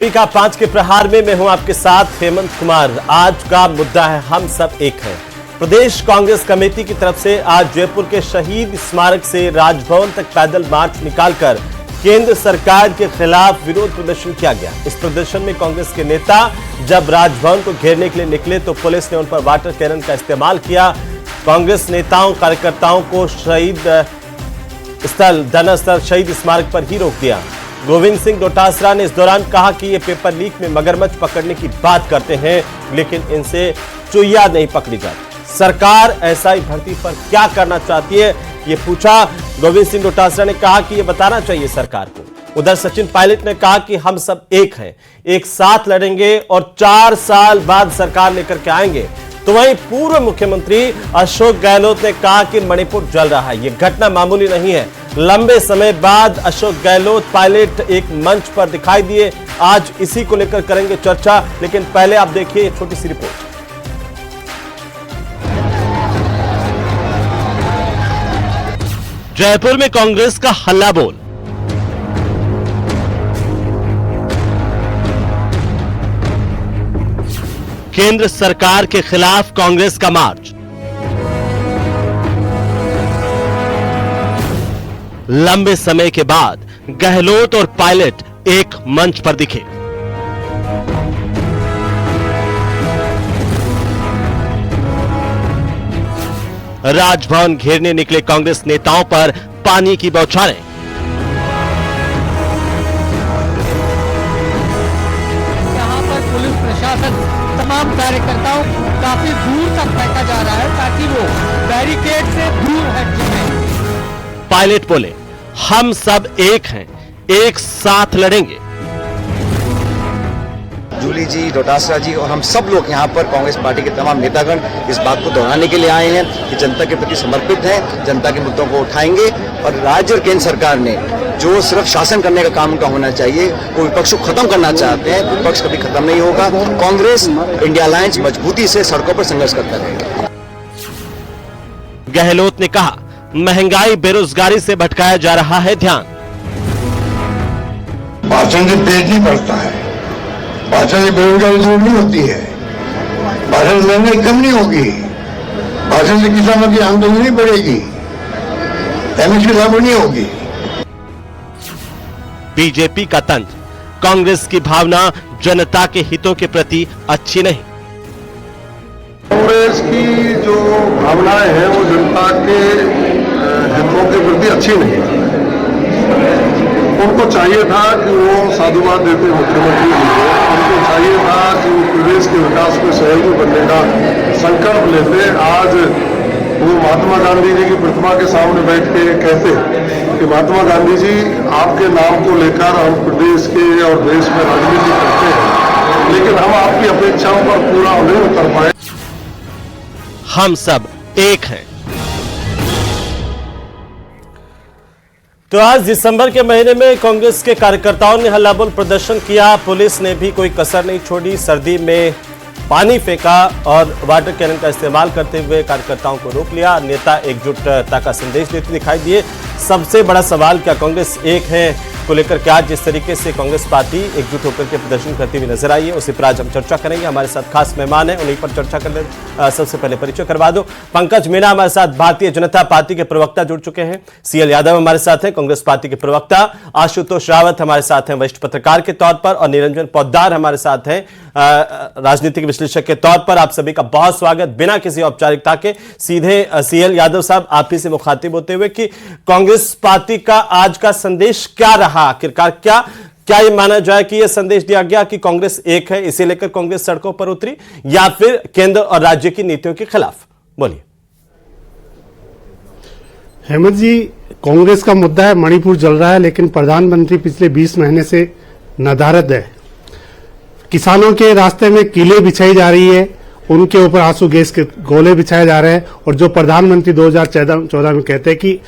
का 5 के प्रहार में मैं हूं आपके साथ हेमंत कुमार। आज का मुद्दा है हम सब एक हैं। प्रदेश कांग्रेस कमेटी की तरफ से आज जयपुर के शहीद स्मारक से राजभवन तक पैदल मार्च निकालकर केंद्र सरकार के खिलाफ विरोध प्रदर्शन किया गया। इस प्रदर्शन में कांग्रेस के नेता जब राजभवन को घेरने के लिए निकले तो पुलिस ने उन पर वाटर कैनन का इस्तेमाल किया। कांग्रेस नेताओं कार्यकर्ताओं को शहीद स्मारक पर ही रोक दिया। गोविंद सिंह डोटासरा ने इस दौरान कहा कि ये पेपर लीक में मगरमच्छ पकड़ने की बात करते हैं, लेकिन इनसे चुईया नहीं पकड़ी जाती। सरकार एसआई भर्ती पर क्या करना चाहती है, ये पूछा। गोविंद सिंह डोटासरा ने कहा कि ये बताना चाहिए सरकार को। उधर सचिन पायलट ने कहा कि हम सब एक हैं, एक साथ लड़ेंगे और 4 साल बाद सरकार लेकर के आएंगे। तो वहीं पूर्व मुख्यमंत्री अशोक गहलोत ने कहा कि मणिपुर जल रहा है, यह घटना मामूली नहीं है। लंबे समय बाद अशोक गहलोत पायलट एक मंच पर दिखाई दिए। आज इसी को लेकर करेंगे चर्चा, लेकिन पहले आप देखिए एक छोटी सी रिपोर्ट। जयपुर में कांग्रेस का हल्ला बोल। केंद्र सरकार के खिलाफ कांग्रेस का मार्च। लंबे समय के बाद गहलोत और पायलट एक मंच पर दिखे। राजभवन घेरने निकले कांग्रेस नेताओं पर पानी की बौछारें। यहां पर पुलिस प्रशासन तमाम कार्यकर्ताओं को काफी दूर तक फेंका जा रहा है ताकि वो बैरिकेड से दूर हट जाए। पायलट बोले, हम सब एक हैं, एक साथ लड़ेंगे। जूली जी, डोटासरा जी और हम सब लोग यहाँ पर कांग्रेस पार्टी के तमाम नेतागण इस बात को दोहराने के लिए आए हैं कि जनता के प्रति समर्पित हैं, जनता के मुद्दों को उठाएंगे। और राज्य और केंद्र सरकार ने जो सिर्फ शासन करने का काम उनका होना चाहिए, वो विपक्ष को खत्म करना चाहते हैं। विपक्ष कभी खत्म नहीं होगा। कांग्रेस इंडिया अलायंस मजबूती से सड़कों पर संघर्ष करता रहेगा। गहलोत ने कहा, महंगाई बेरोजगारी से भटकाया जा रहा है ध्यान। भाषण से पेट नहीं भरता है, भाषण से बेरोजगारी दूर नहीं होती है, भाषण से महंगाई कम नहीं होगी, भाषण से किसानों की आमदनी नहीं बढ़ेगी, एमएसपी लागू नहीं होगी। बीजेपी का तंज, कांग्रेस की भावना जनता के हितों के प्रति अच्छी नहीं। कांग्रेस की जो भावनाएं हैं वो जनता के हितों के प्रति अच्छी नहीं है। उनको चाहिए था कि वो साधुवाद देते मुख्यमंत्री जी को, उनको चाहिए था कि वो प्रदेश के विकास में सहयोगी बनने का संकल्प लेते। आज वो महात्मा गांधी जी की प्रतिमा के सामने बैठ के कहते कि महात्मा गांधी जी, आपके नाम को लेकर हम प्रदेश के और देश में राजनीति करते हैं, लेकिन हम आपकी अपेक्षाओं पर पूरा नहीं उतर पाए। हम सब एक हैं। तो आज दिसंबर के महीने में कांग्रेस के कार्यकर्ताओं ने हल्ला बोल प्रदर्शन किया। पुलिस ने भी कोई कसर नहीं छोड़ी, सर्दी में पानी फेंका और वाटर कैनन का इस्तेमाल करते हुए कार्यकर्ताओं को रोक लिया। नेता एकजुटता का संदेश देते दिखाई दिए। सबसे बड़ा सवाल, क्या कांग्रेस एक है को लेकर के आज जिस तरीके से कांग्रेस पार्टी एकजुट होकर के प्रदर्शन करती हुई नजर आई है, उसी पर आज हम चर्चा करेंगे। हमारे साथ खास मेहमान हैं, उन्हीं पर चर्चा करने सबसे पहले परिचय करवा दो। पंकज मीणा हमारे साथ भारतीय जनता पार्टी के प्रवक्ता जुड़ चुके हैं। सीएल यादव हमारे साथ हैं, कांग्रेस पार्टी के प्रवक्ता। आशुतोष रावत हमारे साथ हैं वरिष्ठ पत्रकार के तौर पर, और निरंजन पोद्दार हमारे साथ हैं राजनीतिक विश्लेषक के तौर पर। आप सभी का बहुत स्वागत। बिना किसी औपचारिकता के सीधे सीएल यादव साहब आप ही से मुखातिब होते हुए कि कांग्रेस पार्टी का आज का संदेश क्या रहा, आखिरकार क्या ये माना जाए कि यह संदेश दिया गया कि कांग्रेस एक है, इसे लेकर कांग्रेस सड़कों पर उतरी, या फिर केंद्र और राज्य की नीतियों के खिलाफ? बोलिए हेमंत जी। कांग्रेस का मुद्दा है मणिपुर जल रहा है, लेकिन प्रधानमंत्री पिछले 20 महीने से नदारद है। किसानों के रास्ते में कीलें बिछाई जा रही है, उनके ऊपर आंसू गैस के गोले बिछाए जा रहे हैं। और जो प्रधानमंत्री 2014 में कहते हैं कि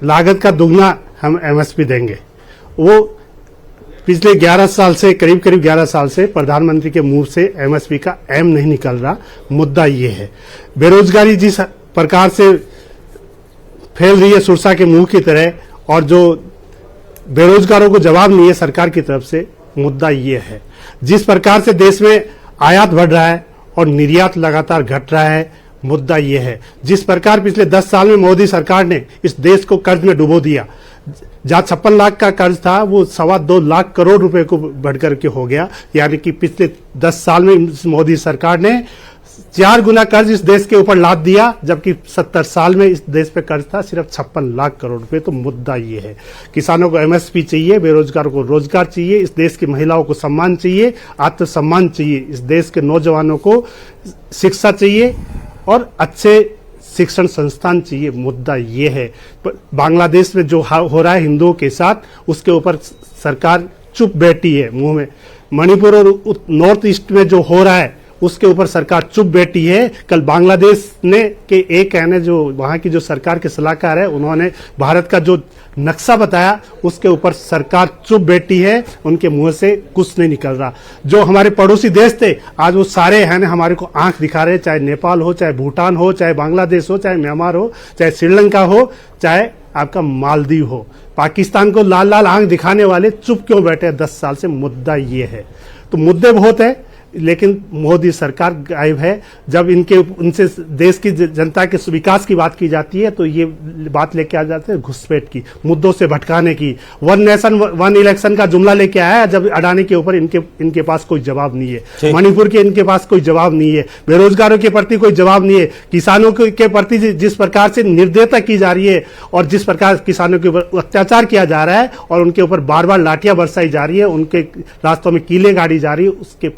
लागत का दुगना हम एमएसपी देंगे, वो पिछले 11 साल से करीब 11 साल से प्रधानमंत्री के मुंह से एमएसपी का एम नहीं निकल रहा। मुद्दा ये है, बेरोजगारी जिस प्रकार से फैल रही है सुरसा के मुंह की तरह, और जो बेरोजगारों को जवाब नहीं है सरकार की तरफ से, मुद्दा ये है। जिस प्रकार से देश में आयात बढ़ रहा है और निर्यात लगातार घट रहा है, मुद्दा ये है। जिस प्रकार पिछले 10 साल में मोदी सरकार ने इस देश को कर्ज में डुबो दिया, जहां 56 लाख का कर्ज था वो 2.25 लाख करोड़ रुपए को बढ़कर के हो गया। यानी कि पिछले 10 साल में मोदी सरकार ने 4 गुना कर्ज इस देश के ऊपर लाद दिया, जबकि 70 साल में इस देश पे कर्ज था सिर्फ 56 लाख करोड़ रुपए। तो मुद्दा ये है, किसानों को एमएसपी चाहिए, बेरोजगारों को रोजगार चाहिए, इस देश की महिलाओं को सम्मान चाहिए, आत्मसम्मान चाहिए, इस देश के नौजवानों को शिक्षा चाहिए और अच्छे शिक्षण संस्थान चाहिए। मुद्दा ये है। बांग्लादेश में जो हो रहा है हिंदुओं के साथ, उसके ऊपर सरकार चुप बैठी है मुंह में। मणिपुर और नॉर्थ ईस्ट में जो हो रहा है उसके ऊपर सरकार चुप बैठी है। कल बांग्लादेश ने के एक कहने जो वहां की जो सरकार के सलाहकार है, उन्होंने भारत का जो नक्शा बताया उसके ऊपर सरकार चुप बैठी है, उनके मुंह से कुछ नहीं निकल रहा। जो हमारे पड़ोसी देश थे आज वो सारे हैं हमारे को आंख दिखा रहे, चाहे नेपाल हो, चाहे भूटान हो, चाहे बांग्लादेश हो, चाहे म्यांमार हो, चाहे श्रीलंका हो, चाहे आपका मालदीव हो। पाकिस्तान को लाल लाल आंख दिखाने वाले चुप क्यों बैठे 10 साल से? मुद्दा ये है। तो मुद्दे बहुत है, लेकिन मोदी सरकार गायब है। जब उनसे देश की जनता के विकास की बात की जाती है तो ये बात लेके आ जाते हैं घुसपैठ की, मुद्दों से भटकाने की। 1 नेशन 1 इलेक्शन का जुमला लेके आया, जब अडानी के ऊपर इनके पास कोई जवाब नहीं है, मणिपुर के इनके पास कोई जवाब नहीं है, बेरोजगारों के प्रति कोई जवाब नहीं है, किसानों के प्रति जिस प्रकार से निर्दयता की जा रही है और जिस प्रकार किसानों के ऊपर अत्याचार किया जा रहा है और उनके ऊपर बार बार लाठियां बरसाई जा रही है, उनके रास्तों में कीले गाड़ी जा रही है, उसके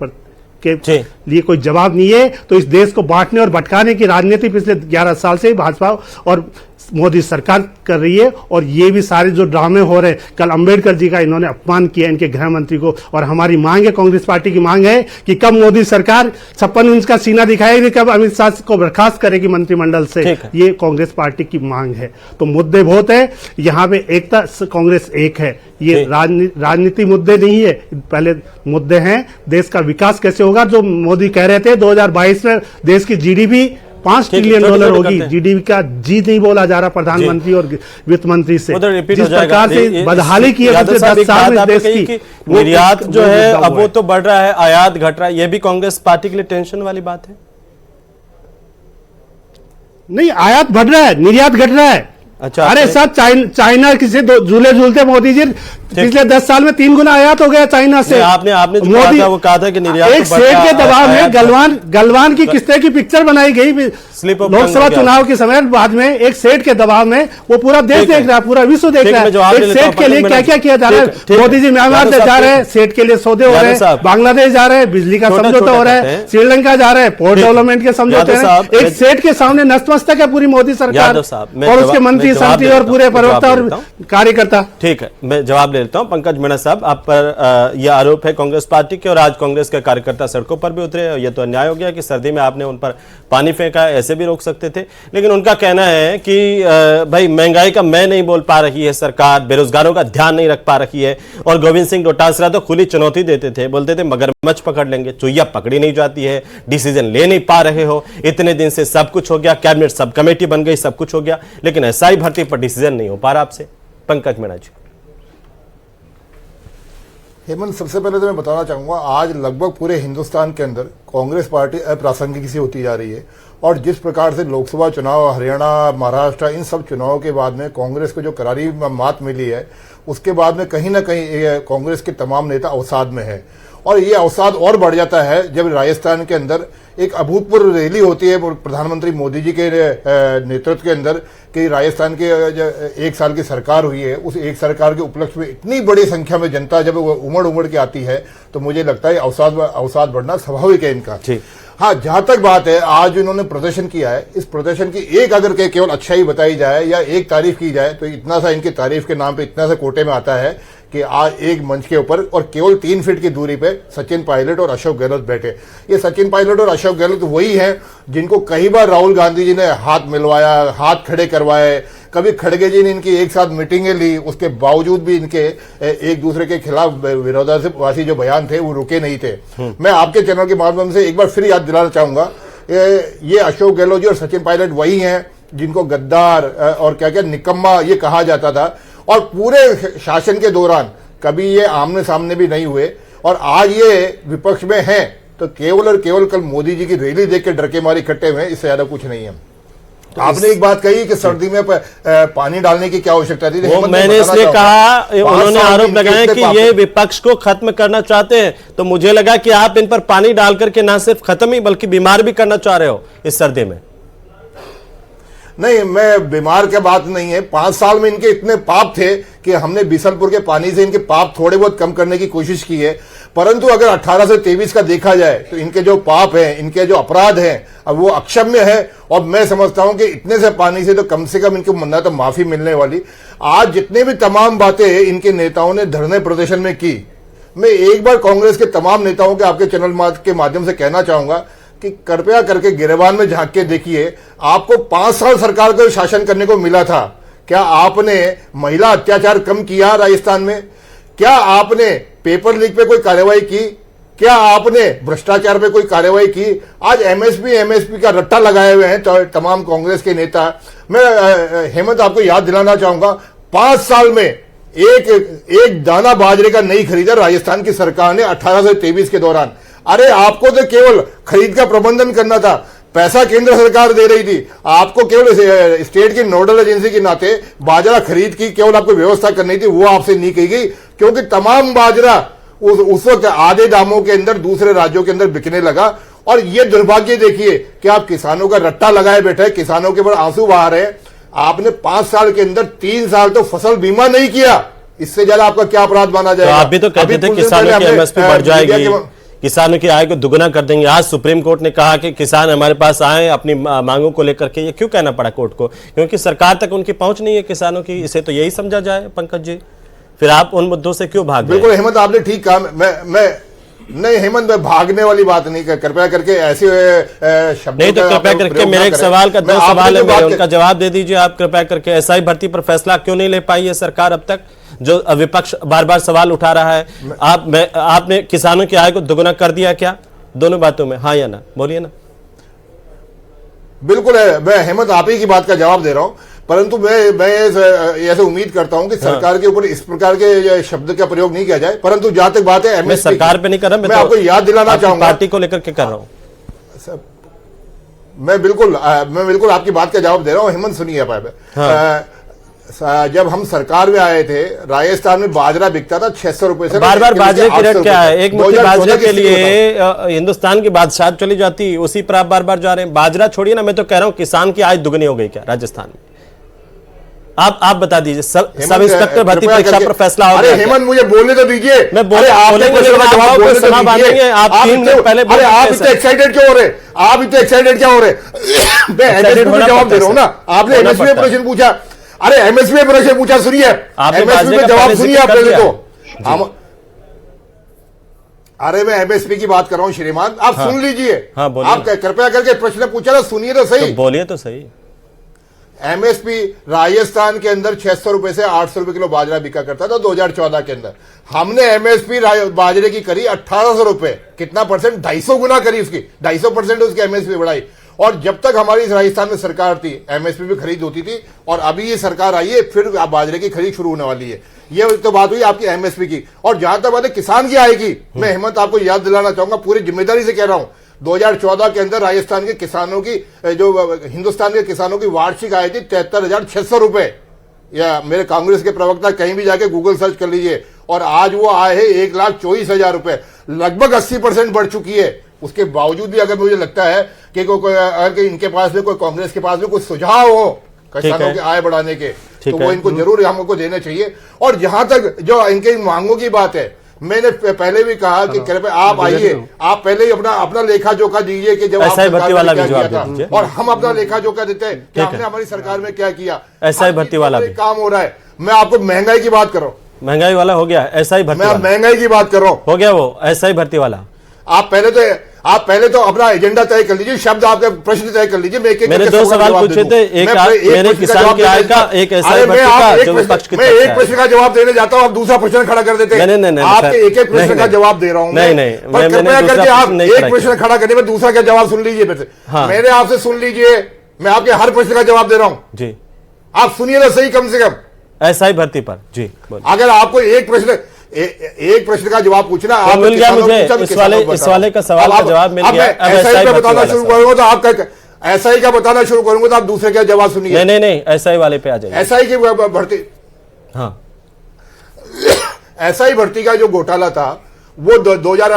के लिए कोई जवाब नहीं है। तो इस देश को बांटने और भटकाने की राजनीति पिछले 11 साल से भाजपा और मोदी सरकार कर रही है। और ये भी सारे जो ड्रामे हो रहे हैं, कल अंबेडकर जी का इन्होंने अपमान किया इनके गृह मंत्री को। और हमारी मांग है, कांग्रेस पार्टी की मांग है कि कब मोदी सरकार 56 इंच का सीना दिखाएगी, कब अमित शाह को बर्खास्त करेगी मंत्रिमंडल से, ये कांग्रेस पार्टी की मांग है। तो मुद्दे बहुत है यहाँ पे, एकता कांग्रेस एक है, ये राजनीति मुद्दे नहीं है। पहले मुद्दे हैं देश का विकास कैसे होगा। जो मोदी कह रहे थे 2022 में देश की जीडीपी $5 ट्रिलियन होगी, जीडीपी का जी नहीं बोला जा रहा प्रधानमंत्री और वित्त मंत्री से। जिस प्रकार से बदहाली की है 10 साल में देश की, निर्यात जो है अब वो तो बढ़ रहा है, आयात घट रहा है, ये भी कांग्रेस पार्टी के लिए टेंशन वाली बात है। नहीं, आयात बढ़ रहा है, निर्यात घट रहा है। अच्छा, अरे साहब, चाइना किसी झूले झूलते मोदी जी पिछले 10 साल में 3 गुना आयात हो गया चाइना से। आपने मोदी वो कहा था कि निर्यात एक सेठ के दबाव में गलवान की किस तरह की पिक्चर बनाई गई लोकसभा चुनाव के समय, बाद में एक सेठ के दबाव में वो पूरा देश देख रहा है, पूरा विश्व देख रहा है। एक सेठ के लिए क्या क्या किया जा रहा है। मोदी जी म्यांमार जा रहे हैं, सेठ के लिए सौदे हो रहे हैं, बांग्लादेश जा रहे हैं, बिजली का समझौता हो रहा है, श्रीलंका जा रहे हैं, पोर्ट डेवलपमेंट के समझौते हो रहे हैं। एक सेठ के सामने नतमस्तक है पूरी मोदी सरकार और उसके मंत्री संतरी और पूरे प्रवक्ता और कार्यकर्ता। ठीक है, मैं जवाब लेता हूं। पंकज मीणा साहब, आप पर यह आरोप है कांग्रेस पार्टी के, और आज कांग्रेस के कार्यकर्ता सड़कों पर भी उतरे। यह तो अन्याय हो गया कि सर्दी में आपने उन पर पानी फेंका, ऐसे भी रोक सकते थे। लेकिन उनका कहना है कि भाई महंगाई का मैं नहीं बोल पा रही है सरकार, बेरोजगारों का ध्यान नहीं रख पा रही है। और गोविंद सिंह डोटासरा तो खुली चुनौती देते थे, बोलते थे मगरमच्छ पकड़ लेंगे, चुईया पकड़ी नहीं जाती है, डिसीजन ले नहीं पा रहे हो, इतने दिन से सब कुछ हो गया, कैबिनेट सब कमेटी बन गई, सब कुछ हो गया, लेकिन एसआई भर्ती पर डिसीजन नहीं हो पा रहा आपसे। पंकज मीणा जी। हेमंत, सबसे पहले तो मैं बताना चाहूंगा, आज लगभग पूरे हिंदुस्तान के अंदर कांग्रेस पार्टी अप्रासंगिक सी होती जा रही है। और जिस प्रकार से लोकसभा चुनाव, हरियाणा, महाराष्ट्र, इन सब चुनावों के बाद में कांग्रेस को जो करारी मात मिली है, उसके बाद में कहीं ना कहीं कांग्रेस के तमाम नेता अवसाद में है। और ये अवसाद और बढ़ जाता है जब राजस्थान के अंदर एक अभूतपूर्व रैली होती है प्रधानमंत्री मोदी जी के नेतृत्व के अंदर, कि राजस्थान के 1 साल की सरकार हुई है, उस 1 सरकार के उपलक्ष्य में इतनी बड़ी संख्या में जनता जब उमड़ के आती है, तो मुझे लगता है अवसाद बढ़ना स्वाभाविक है इनका। हाँ, जहां तक बात है आज इन्होंने प्रदर्शन किया है, इस प्रदर्शन की एक अगर केवल अच्छाई बताई जाए या एक तारीफ की जाए, तो इतना सा इनकी तारीफ के नाम पे इतना सा कोटे में आता है कि आज एक मंच के ऊपर और केवल 3 फीट की दूरी पे सचिन पायलट और अशोक गहलोत बैठे। ये सचिन पायलट और अशोक गहलोत वही हैं जिनको कई बार राहुल गांधी जी ने हाथ मिलवाया, हाथ खड़े करवाए, कभी खड़गे जी ने इनकी एक साथ मीटिंगें ली, उसके बावजूद भी इनके एक दूसरे के खिलाफ विरोधाभासी जो बयान थे वो रुके नहीं थे। मैं आपके चैनल के माध्यम से एक बार फिर याद दिलाना चाहूंगा, ये अशोक गहलोत जी और सचिन पायलट वही हैं जिनको गद्दार और क्या क्या निकम्मा ये कहा जाता था। और पूरे शासन के दौरान कभी ये आमने सामने भी नहीं हुए और आज ये विपक्ष में हैं तो केवल और केवल कल मोदी जी की रैली देख के डर के मारे इकट्ठे हुए हैं, इससे ज्यादा कुछ नहीं है। तो आपने एक बात कही कि सर्दी में पानी डालने की क्या आवश्यकता थी, वो मैंने इसलिए कहा, उन्होंने आरोप लगाया कि ये विपक्ष को खत्म करना चाहते हैं, तो मुझे लगा कि आप इन पर पानी डाल करके ना सिर्फ खत्म ही बल्कि बीमार भी करना चाह रहे हो इस सर्दी में। नहीं, मैं बीमार के बात नहीं है। 5 साल में इनके इतने पाप थे कि हमने बीसलपुर के पानी से इनके पाप थोड़े बहुत कम करने की कोशिश की है, परंतु अगर 18 से 23 का देखा जाए तो इनके जो पाप हैं, इनके जो अपराध हैं, अब वो अक्षम्य है। और मैं समझता हूं कि इतने से पानी से कम इनको मन्ना तो माफी मिलने वाली। आज जितने भी तमाम बातें इनके नेताओं ने धरने प्रदर्शन में की, मैं एक बार कांग्रेस के तमाम नेताओं के आपके चैनल के माध्यम से कहना चाहूंगा कि कृपया करके गिरेबान में झांक के देखिए, आपको 5 साल सरकार को शासन करने को मिला था। क्या आपने महिला अत्याचार कम किया राजस्थान में? क्या आपने पेपर लीक पे कोई कार्रवाई की? क्या आपने भ्रष्टाचार पे कोई कार्रवाई की? आज एमएसपी का रट्टा लगाए हुए हैं तो तमाम कांग्रेस के नेता। मैं हेमंत आपको याद दिलाना चाहूंगा, 5 साल में एक दाना बाजरे का नहीं खरीदा राजस्थान की सरकार ने 18 से 23 के दौरान। अरे आपको तो केवल खरीद का प्रबंधन करना था, पैसा केंद्र सरकार दे रही थी, आपको केवल स्टेट की नोडल एजेंसी के नाते बाजरा खरीद की केवल आपको व्यवस्था करनी थी, वो आपसे नहीं कही गई, क्योंकि तमाम बाजरा उस वक्त आधे दामों के अंदर दूसरे राज्यों के अंदर बिकने लगा। और ये दुर्भाग्य देखिए कि आप किसानों का रट्टा लगाए बैठे हैं, किसानों के ऊपर आंसू बहा रहे हैं। आपने 5 साल के अंदर 3 साल तो फसल बीमा नहीं किया, इससे ज्यादा आपका क्या अपराध माना जाएगा? तो आप भी तो कहते थे किसानों की एमएसपी बढ़ जाएगी, किसानों की आय को दुगना कर देंगे। आज सुप्रीम कोर्ट ने कहा कि किसान हमारे पास आए अपनी मांगों को लेकर के। ये क्यों कहना पड़ा कोर्ट को? क्योंकि सरकार तक उनकी पहुंच नहीं है किसानों की। इसे तो यही समझा जाए पंकज जी, फिर आप उन मुद्दों से क्यों भाग? बिल्कुल हेमंत, आपने ठीक कहा। मैं नहीं हेमंत, मैं भागने वाली बात नहीं कर, कृपया करके ऐसे शब्दों नहीं, तो कृपया करके मेरे एक सवाल का 2 सवाल है मेरे, उनका जवाब दे दीजिए आप कृपया करके। एसआई भर्ती पर फैसला क्यों नहीं ले पाई है सरकार अब तक, जो विपक्ष बार बार सवाल उठा रहा है? आपने किसानों की आय को दुगुना कर दिया क्या? दोनों बातों में हाँ या ना, बोलिए ना। बिल्कुल है, मैं हेमंत आप ही की बात का जवाब दे रहा हूं, परंतु मैं ऐसे उम्मीद करता हूं कि सरकार के ऊपर इस प्रकार के शब्द का प्रयोग नहीं किया जाए। परंतु जहां तक बात है एमएसपी, मैं सरकार पे नहीं कर रहा, मैं आपको याद दिलाना चाहूंगा, पार्टी को लेकर के कर रहा हूं। मैं बिल्कुल आपकी बात का जवाब दे रहा हूं। हेमंत सुनिए, जब हम सरकार में आए थे राजस्थान में बाजरा बिकता था 600 रुपए से। बार बार बाजरे की रेट क्या है? एक मुट्ठी बाजरे के लिए हिंदुस्तान की बादशाह चली जाती, उसी पर आप बार बार जा रहे हैं। बाजरा छोड़िए ना, मैं तो कह रहा हूं किसान की आय दुगनी हो गई क्या राजस्थान में? आप बता दीजिए। सब इंस्पेक्टर भर्ती परीक्षा पर फैसला हो गया। हेमंत मुझे बोलने तो दीजिए। मैं बोलेंगे, आप 3 मिनट पहले आप इतने एक्साइटेड क्यों हो रहे? आप इतने एक्साइटेड क्या हो रहे? मैं एमएसपी में जवाब दे रहा हूं ना, आपने एमएसपी में प्रश्न पूछा। अरे एमएसपी में प्रश्न पूछा, सुनिए एमएसपी में जवाब सुनिए आप पहले तो। हम अरे मैं एमएसपी की बात कर रहा हूं श्रीमान, आप सुन लीजिए। आप कृपया करके प्रश्न पूछा ना, सुनिए तो सही। बोलिए तो सही। एमएसपी राजस्थान के अंदर 600 रुपए से 800 रुपए किलो बाजरा बिका करता था 2014 के अंदर। हमने एमएसपी बाजरे की करी 1800 रुपए। कितना परसेंट? 250 गुना करी उसकी, 250% उसकी एमएसपी बढ़ाई। और जब तक हमारी राजस्थान में सरकार थी एमएसपी पे खरीद होती थी, और अभी ये सरकार आई है फिर बाजरे की खरीद शुरू होने वाली है। ये तो बात हुई आपकी एमएसपी की। और जहां तक बात है किसान की आएगी, मैं हेमंत आपको याद दिलाना चाहूंगा, पूरी जिम्मेदारी से कह रहा हूं, 2014 के अंदर राजस्थान के किसानों की, जो हिंदुस्तान के किसानों की वार्षिक आय थी 73,600 रुपए। या मेरे कांग्रेस के प्रवक्ता कहीं भी जाके गूगल सर्च कर लीजिए, और आज वो आय है 1,24,000 रुपए, लगभग 80% बढ़ चुकी है। उसके बावजूद भी अगर मुझे लगता है कि अगर इनके पास में कोई, कांग्रेस के पास में कोई सुझाव हो किसानों की आय बढ़ाने के, तो वो इनको जरूर हमको देने चाहिए। और जहां तक जो इनकी मांगों की बात है, मैंने पहले भी कहा कि कृपया आप आइए, आप पहले ही अपना लेखा जोखा दीजिए कि जब आप सरकार में क्या किया था, और हम अपना लेखा जोखा देते हैं कि आपने हमारी सरकार में क्या किया। एसआई भर्ती वाला भी काम हो रहा है। मैं आपको महंगाई की बात कर रहा हूँ। महंगाई वाला हो गया, एसआई भर्ती मैं महंगाई की बात कर रहा हूँ, हो गया वो एसआई भर्ती वाला। आप पहले तो अपना एजेंडा तय कर लीजिए, शब्द आपके प्रश्न तय कर लीजिए। मैंने 2 सवाल पूछे थे, एक मेरे किसान की आय का, एक एसआई भर्ती का, जो विपक्ष की। मैं एक प्रश्न का जवाब देने जाता हूँ, आप दूसरा प्रश्न खड़ा कर देते हैं। नहीं, आपके एक प्रश्न का जवाब दे रहा हूँ। नहीं, कृपया करके आप एक प्रश्न खड़ा करने में दूसरा का जवाब सुन लीजिए। मैंने आपसे सुन लीजिए, मैं आपके हर प्रश्न का जवाब दे रहा हूँ जी, आप सुनिए ना सही, कम से कम एसआई भर्ती पर जी। अगर आपको एक प्रश्न, एक प्रश्न का जवाब पूछना आप मिल गया मुझे इस वाले का सवाल का जवाब मिल गया। अब ऐसा ही बताना शुरू करूंगा तो आप ऐसा ही क्या बताना शुरू करूंगा तो आप दूसरे का जवाब सुनिए। नहीं ऐसा ही वाले पे आ जाइए। ऐसा ही की भर्ती, हाँ ऐसा ही भर्ती का जो घोटाला था वो 2000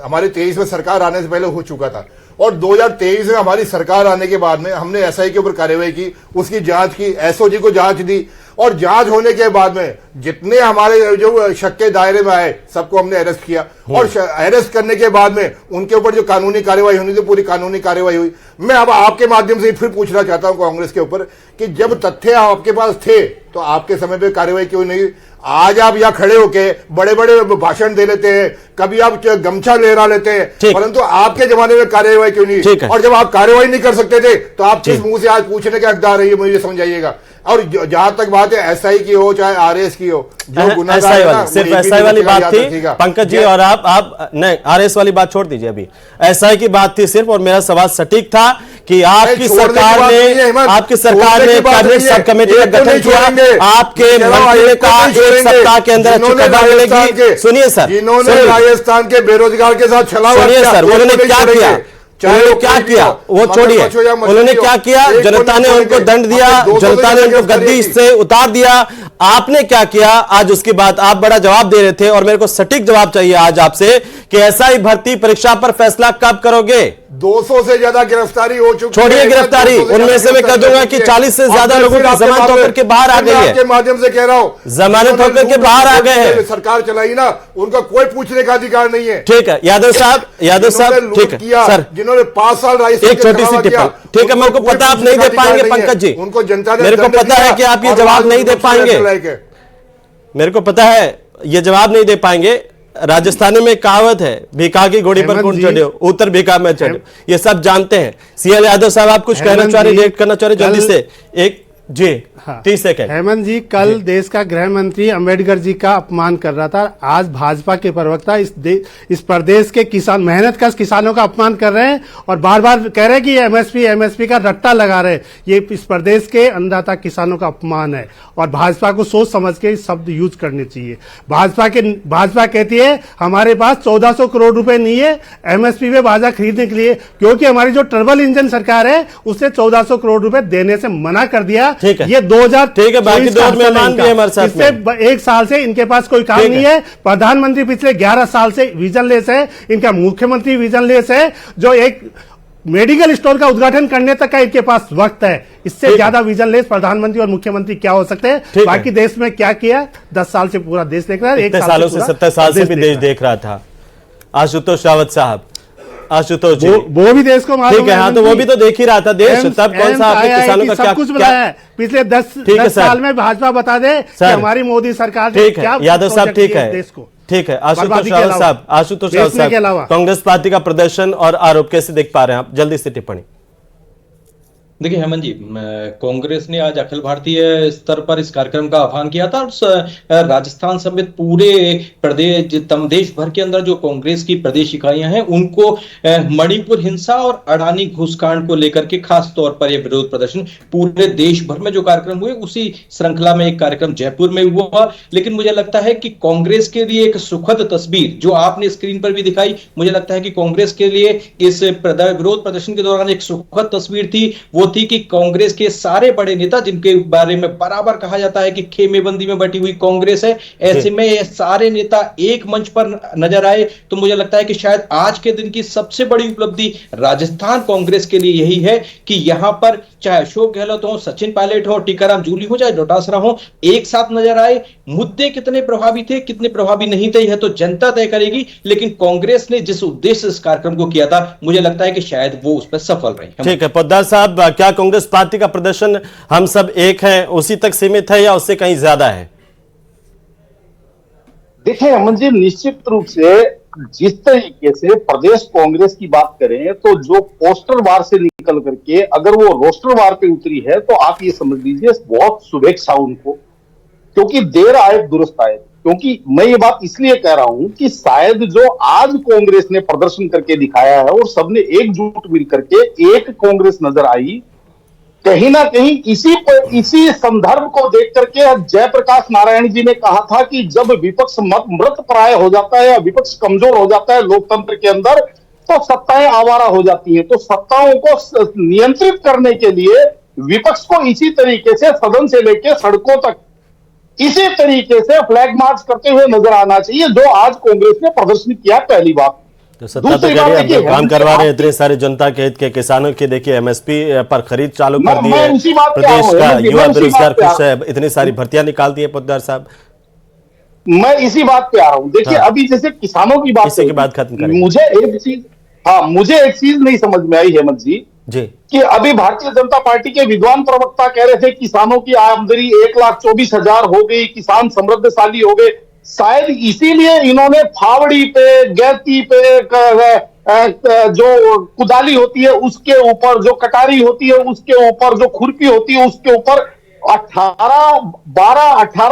हमारे 23 में सरकार आने से पहले हो चुका था और 2023 में हमारी सरकार आने के बाद में हमने एसआई के ऊपर कार्रवाई की, उसकी जांच की, एसओजी को जांच दी और जांच होने के बाद में जितने हमारे जो शक के दायरे में आए सबको हमने अरेस्ट किया और अरेस्ट करने के बाद में उनके ऊपर जो कानूनी कार्रवाई होनी थी पूरी कानूनी कार्रवाई हुई। मैं अब आपके माध्यम से फिर पूछना चाहता हूं कांग्रेस के ऊपर कि जब तथ्य आपके पास थे तो आपके समय पे कार्रवाई क्यों नहीं? आज आप यहाँ खड़े होके बड़े बड़े भाषण दे लेते हैं, कभी आप गमछा लहरा लेते हैं, परंतु आपके जमाने में कार्रवाई क्यों नहीं? और जब आप कार्रवाई नहीं कर सकते थे तो आप किस मुंह से आज पूछने के हकदार है, मुझे समझाइएगा। और जहां तक बात है एसआई की हो चाहे आरएस की हो, जो गुनाहगार है ना, सिर्फ एसआई वाली बात थी पंकज जी, और आप नहीं आरएस वाली बात छोड़ दीजिए, अभी एसआई की बात थी सिर्फ। और मेरा सवाल सटीक था कि आपकी सरकार ने कैबिनेट सब कमेटी का गठन किया, आपके मंत्री ने कहा 1 सप्ताह के अंदर अच्छी खबर मिलेगी। सुनिए सर, जिन्होंने राजस्थान के बेरोजगार के साथ छलावा, सुनिए सर, उन्होंने क्या किया? उन्होंने क्या किया वो छोड़िए, उन्होंने क्या किया? जनता ने उनको दंड दिया, जनता ने उनको गद्दी से उतार दिया। आपने क्या किया? आज उसकी बात आप बड़ा जवाब दे रहे थे और मेरे को सटीक जवाब चाहिए आज आपसे कि एसआई भर्ती परीक्षा पर फैसला कब करोगे? 200 से ज्यादा गिरफ्तारी हो चुकी है। छोड़िए गिरफ्तारी, उनमें से मैं कह दूंगा कि 40 से ज्यादा लोगों की जमानत होकर के बाहर आ गई है। आपके माध्यम से कह रहा हूं, जमानत होकर के बाहर आ गए हैं। सरकार चलाई ना, उनका कोई पूछने का अधिकार नहीं है। ठीक है यादव साहब, ठीक है सर, जिन्होंने 5 साल एक छोटी सी टिप्पणी, ठीक है, मेरे को पता आप नहीं दे पाएंगे पंकज जी, उनको जनता ने मेरे को पता है कि आप ये जवाब नहीं दे पाएंगे, मेरे को पता है ये जवाब नहीं दे पाएंगे। राजस्थानी में कहावत है, भिखा की घोड़ी पर कौन चढ़े, उत्तर भिखा में चढ़े, ये सब जानते हैं। सीएल यादव साहब आप कुछ कहना चाह रहे, रिएक्ट करना चाह रहे जल्दी से? एक जी 30 सेकंड। हेमंत जी, कल देश का गृह मंत्री अंबेडकर जी का अपमान कर रहा था, आज भाजपा के प्रवक्ता इस प्रदेश के किसान मेहनतकश किसानों का अपमान कर रहे हैं और बार बार कह रहे हैं कि एमएसपी का रट्टा लगा रहे हैं। ये इस प्रदेश के अन्नदाता किसानों का अपमान है और भाजपा को सोच समझ के शब्द यूज करने चाहिए। भाजपा कहती है हमारे पास 1400 करोड़ रुपए नहीं है एमएसपी में बाजा खरीदने के लिए, क्योंकि हमारी जो ट्रबल इंजन सरकार है उसने 1400 करोड़ रुपए देने से मना कर दिया। ये 2000 ठीक है, बाकी दो मेहमान भी है हमारे साथ में। इससे 1 साल से इनके पास कोई काम नहीं है। प्रधानमंत्री पिछले 11 साल से विजनलेस है, इनका मुख्यमंत्री विजनलेस है, जो एक मेडिकल स्टोर का उद्घाटन करने तक का इनके पास वक्त है। इससे ज्यादा विजनलेस प्रधानमंत्री और मुख्यमंत्री क्या हो सकते हैं? बाकी देश में क्या किया? 10 साल से पूरा देश देख रहा है, 1 सालों से 70 साल से भी देश देख रहा था। आशुतोष रावत साहब, आशुतोष जी वो भी देश को मालूम है, हाँ, तो वो भी तो देख ही रहा था देश, तब कौन सा आपके किसानों का सब कुछ बताया है पिछले 10 साल में। भाजपा बता दे कि हमारी मोदी सरकार ने क्या यादव साहब, ठीक है देश को, ठीक है। आशुतोष रावत साहब, कांग्रेस पार्टी का प्रदर्शन और आरोप कैसे देख पा रहे हैं आप? जल्दी से टिप्पणी। देखिए हेमंत जी, कांग्रेस ने आज अखिल भारतीय स्तर पर इस कार्यक्रम का आह्वान किया था और राजस्थान समेत पूरे प्रदेश देश भर के अंदर जो कांग्रेस की प्रदेश इकाइयां हैं उनको मणिपुर हिंसा और अडानी घूसकांड को लेकर के खास तौर पर यह विरोध प्रदर्शन पूरे देश भर में जो कार्यक्रम हुए उसी श्रृंखला में एक कार्यक्रम जयपुर में हुआ। लेकिन मुझे लगता है कि कांग्रेस के लिए एक सुखद तस्वीर जो आपने स्क्रीन पर भी दिखाई, मुझे लगता है कि कांग्रेस के लिए इस विरोध प्रदर्शन के दौरान एक सुखद तस्वीर थी, वो थी कि कांग्रेस के सारे बड़े नेता जिनके बारे में बराबर कहा जाता है कि खेमेबंदी में बटी हुई कांग्रेस है, ऐसे में ये सारे नेता एक मंच पर नजर आए। तो मुझे लगता है कि शायद आज के दिन की सबसे बड़ी उपलब्धि राजस्थान कांग्रेस के लिए यही है कि यहां पर चाहे अशोक गहलोत हो, सचिन पायलट हो, टीकाराम जूली हो, चाहे डोटासरा हो, एक साथ नजर आए। मुद्दे कितने प्रभावी थे, कितने प्रभावी नहीं थे, यह तो जनता तय करेगी, लेकिन कांग्रेस ने जिस उद्देश्य से इस कार्यक्रम को किया था मुझे लगता है कि शायद वो उस पर सफल रही। ठीक है पोद्दार साहब, क्या कांग्रेस पार्टी का प्रदर्शन हम सब एक हैं उसी तक सीमित है या उससे कहीं ज्यादा है? देखिए अमन जी, निश्चित रूप से जिस तरीके से प्रदेश कांग्रेस की बात करें तो जो पोस्टर वार से निकल करके अगर वो रोस्टर वार पे उतरी है तो आप ये समझ लीजिए बहुत शुभेच्छा उनको, क्योंकि देर आए दुरुस्त आए। क्योंकि मैं ये बात इसलिए कह रहा हूं कि शायद जो आज कांग्रेस ने प्रदर्शन करके दिखाया है और सबने एकजुट मिल करके एक कांग्रेस नजर आई, कहीं ना कहीं इसी संदर्भ को देख करके जयप्रकाश नारायण जी ने कहा था कि जब विपक्ष मृत प्राय हो जाता है या विपक्ष कमजोर हो जाता है लोकतंत्र के अंदर, तो सत्ताएं आवारा हो जाती हैं। तो सत्ताओं को नियंत्रित करने के लिए विपक्ष को इसी तरीके से सदन से लेकर सड़कों तक इसी तरीके से फ्लैग मार्च करते हुए नजर आना चाहिए, जो आज कांग्रेस ने प्रदर्शन किया पहली बार। तो सत्ता तो कह रही है, हम काम करवा रहे हैं इतने सारे जनता के हित के, किसानों के देखिए एमएसपी पर खरीद चालू कर दी है, प्रदेश का युवा बेरोजगार खुश है, इतनी सारी भर्तियां निकाल दी है पोद्दार साहब। मैं इसी बात पे आ रहा हूं। देखिए हाँ। अभी जैसे किसानों की बात इसी के बाद खत्म करेंगे। मुझे एक चीज नहीं समझ में आई हेमंत जी कि अभी भारतीय जनता पार्टी के विद्वान प्रवक्ता कह रहे थे किसानों की आमदनी 1,24,000 हो गई, किसान समृद्धशाली हो गए। शायद इसीलिए इन्होंने फावड़ी पे, गैती पे, जो कुदाली होती है उसके ऊपर, जो कटारी होती है उसके ऊपर, जो खुरपी होती है उसके ऊपर 18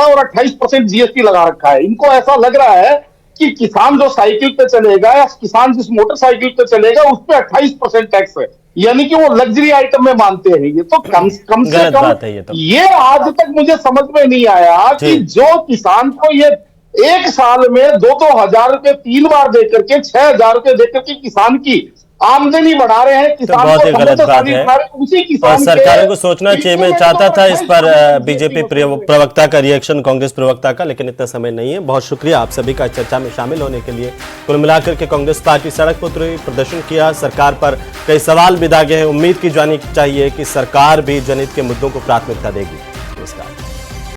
और 28% जीएसटी लगा रखा है। इनको ऐसा लग रहा है कि किसान जो साइकिल पे चलेगा या किसान जिस मोटरसाइकिल पे चलेगा उस पे 28% टैक्स है, यानी कि वो लग्जरी आइटम में मानते हैं। ये तो कम से कम ये आज तक मुझे समझ में नहीं आया कि जो किसान को ये एक साल में 2-2 हजार रुपए 3 बार देकर के 6,000 रुपए देकर के किसान की आमदनी बढ़ा रहे हैं, किसान तो बहुत ही गलत बात है और सरकारों को सोचना चाहिए। मैं चाहता था इस पर बीजेपी प्रवक्ता का रिएक्शन, कांग्रेस प्रवक्ता का, लेकिन इतना समय नहीं है। बहुत शुक्रिया आप सभी का चर्चा में शामिल होने के लिए। कुल मिलाकर के कांग्रेस पार्टी सड़क पर उतरी, प्रदर्शन किया, सरकार पर कई सवाल भी दागे हैं। उम्मीद की जानी चाहिए कि सरकार भी जनहित के मुद्दों को प्राथमिकता देगी। नमस्कार।